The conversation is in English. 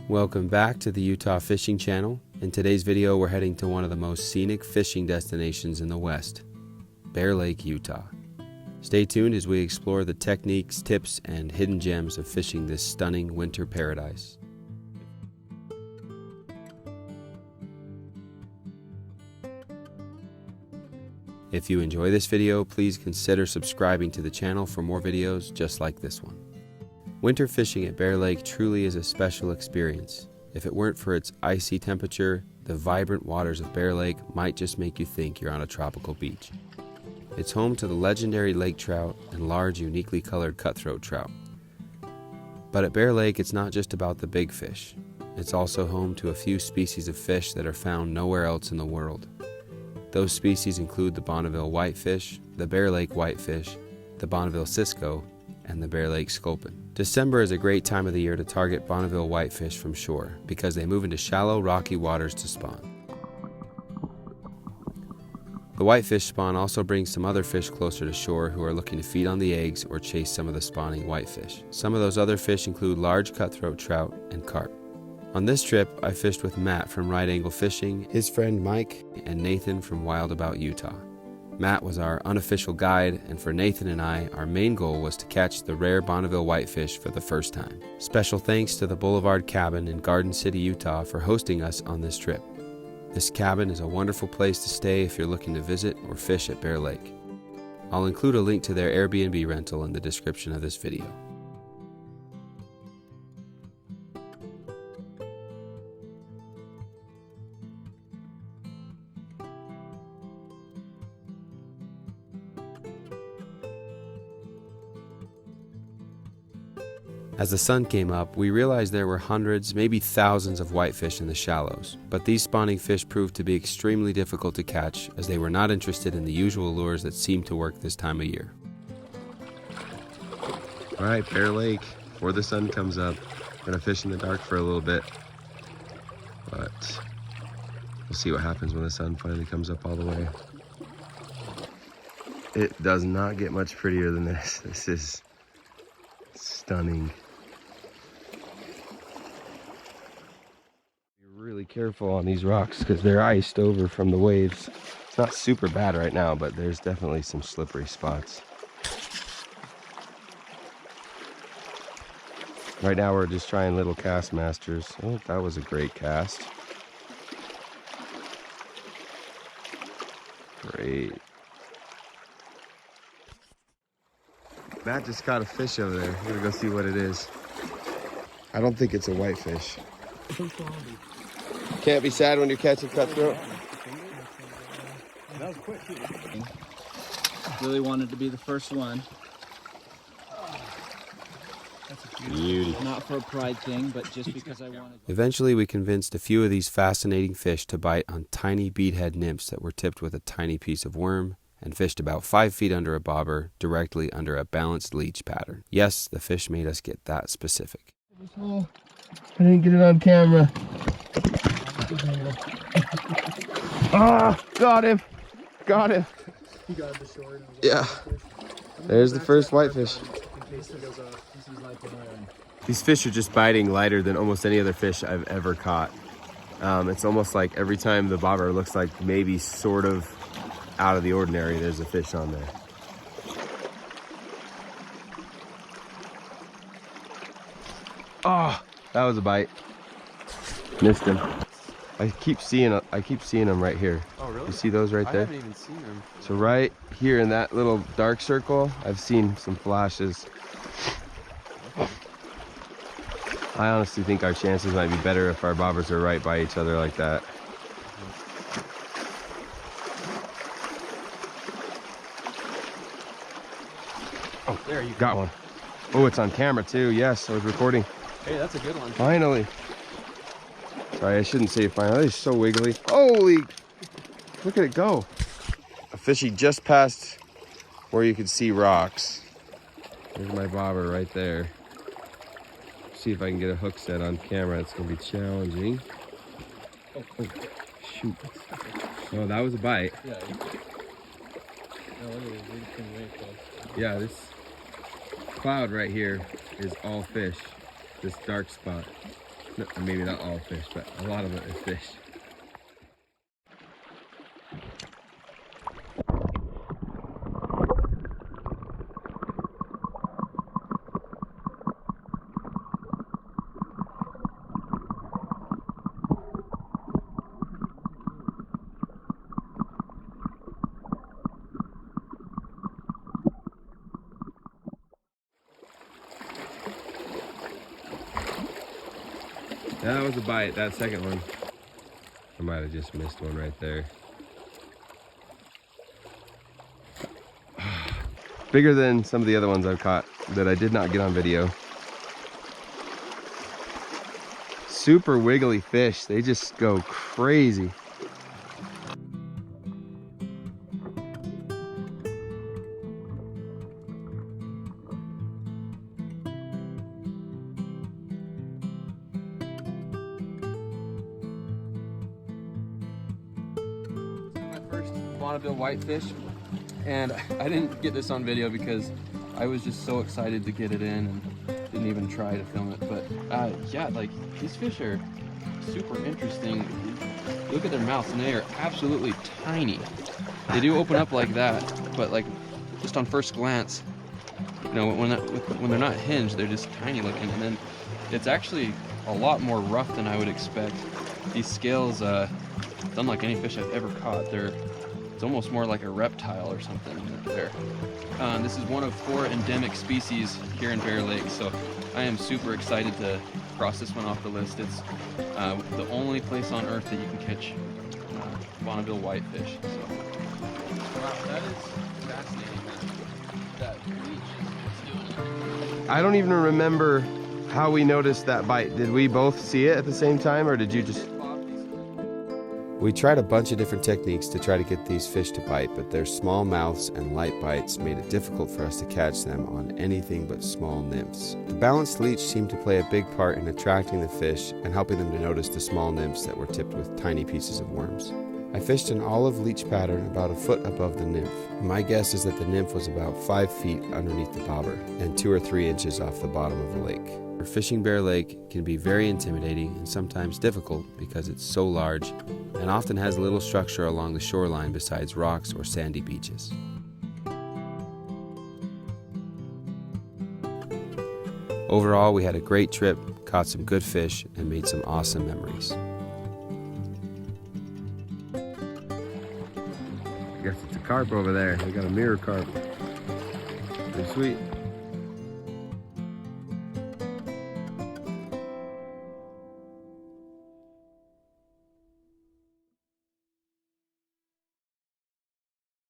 Welcome back to the Utah Fishing Channel. In today's video, we're heading to one of the most scenic fishing destinations in the West, Bear Lake, Utah. Stay tuned as we explore the techniques, tips, and hidden gems of fishing this stunning winter paradise. If you enjoy this video, please consider subscribing to the channel for more videos just like this one. Winter fishing at Bear Lake truly is a special experience. If it weren't for its icy temperature, the vibrant waters of Bear Lake might just make you think you're on a tropical beach. It's home to the legendary lake trout and large, uniquely colored cutthroat trout. But at Bear Lake, it's not just about the big fish. It's also home to a few species of fish that are found nowhere else in the world. Those species include the Bonneville Whitefish, the Bear Lake Whitefish, the Bonneville Cisco, and the Bear Lake Sculpin. December is a great time of the year to target Bonneville whitefish from shore because they move into shallow, rocky waters to spawn. The whitefish spawn also brings some other fish closer to shore who are looking to feed on the eggs or chase some of the spawning whitefish. Some of those other fish include large cutthroat trout and carp. On this trip, I fished with Matt from Right Angle Fishing, his friend Mike, and Nathan from Wild About Utah. Matt was our unofficial guide, and for Nathan and I, our main goal was to catch the rare Bonneville whitefish for the first time. Special thanks to the Boulevard Cabin in Garden City, Utah for hosting us on this trip. This cabin is a wonderful place to stay if you're looking to visit or fish at Bear Lake. I'll include a link to their Airbnb rental in the description of this video. As the sun came up, we realized there were hundreds, maybe thousands of whitefish in the shallows, but these spawning fish proved to be extremely difficult to catch as they were not interested in the usual lures that seem to work this time of year. All right, Bear Lake, before the sun comes up, I'm gonna fish in the dark for a little bit, but we'll see what happens when the sun finally comes up all the way. It does not get much prettier than this. This is stunning. Really careful on these rocks because they're iced over from the waves. It's not super bad right now, but there's definitely some slippery spots. Right now we're just trying little cast masters. Oh, that was a great cast. Great. Matt just caught a fish over there. We're gonna go see what it is. I don't think it's a whitefish. Can't be sad when you're catching cutthroat. That was quick. Really wanted to be the first one. Beauty. Not for a pride thing, but just because I wanted. Eventually, we convinced a few of these fascinating fish to bite on tiny beadhead nymphs that were tipped with a tiny piece of worm and fished about 5 feet under a bobber, directly under a balanced leech pattern. Yes, the fish made us get that specific. I didn't get it on camera. Ah, got him. Got him. He got the short. Yeah. There's the first whitefish. These fish are just biting lighter than almost any other fish I've ever caught. It's almost like every time the bobber looks like maybe sort of out of the ordinary, there's a fish on there. Oh, that was a bite. Missed him. I keep seeing them right here. Oh, really? You see those right there? I haven't even seen them. So right here in that little dark circle, I've seen some flashes. I honestly think our chances might be better if our bobbers are right by each other like that. Oh, there you got one. Oh, it's on camera too. Yes, I was recording. Hey, that's a good one. Finally. Sorry, I shouldn't say finally. It's so wiggly. Holy, look at it go. A fishy just past where you could see rocks. There's my bobber right there. See if I can get a hook set on camera. It's gonna be challenging. Oh, shoot. Oh, that was a bite. Yeah, this cloud right here is all fish. This dark spot. maybe not all fish, but a lot of it is fish. That was a bite, that second one. I might have just missed one right there. Bigger than some of the other ones I've caught that I did not get on video. Super wiggly fish, they just go crazy. Bonneville Whitefish, and I didn't get this on video because I was just so excited to get it in and didn't even try to film it. But yeah, like these fish are super interesting. Look at their mouths, and they are absolutely tiny. They do open up like that, but like just on first glance, you know, when they're not hinged, they're just tiny looking. And then it's actually a lot more rough than I would expect. These scales, it's unlike any fish I've ever caught. It's almost more like a reptile or something. This is one of 4 endemic species here in Bear Lake, so I am super excited to cross this one off the list. It's the only place on earth that you can catch Bonneville whitefish. So, wow, that is fascinating. That bleach is doing it. I don't even remember how we noticed that bite. Did we both see it at the same time, or did you just... We tried a bunch of different techniques to try to get these fish to bite, but their small mouths and light bites made it difficult for us to catch them on anything but small nymphs. The balanced leech seemed to play a big part in attracting the fish and helping them to notice the small nymphs that were tipped with tiny pieces of worms. I fished an olive leech pattern about a foot above the nymph. My guess is that the nymph was about 5 feet underneath the bobber and 2 or 3 inches off the bottom of the lake. Fishing Bear Lake can be very intimidating and sometimes difficult because it's so large and often has little structure along the shoreline besides rocks or sandy beaches. Overall, we had a great trip, caught some good fish, and made some awesome memories. I guess it's a carp over there. We got a mirror carp. Pretty sweet.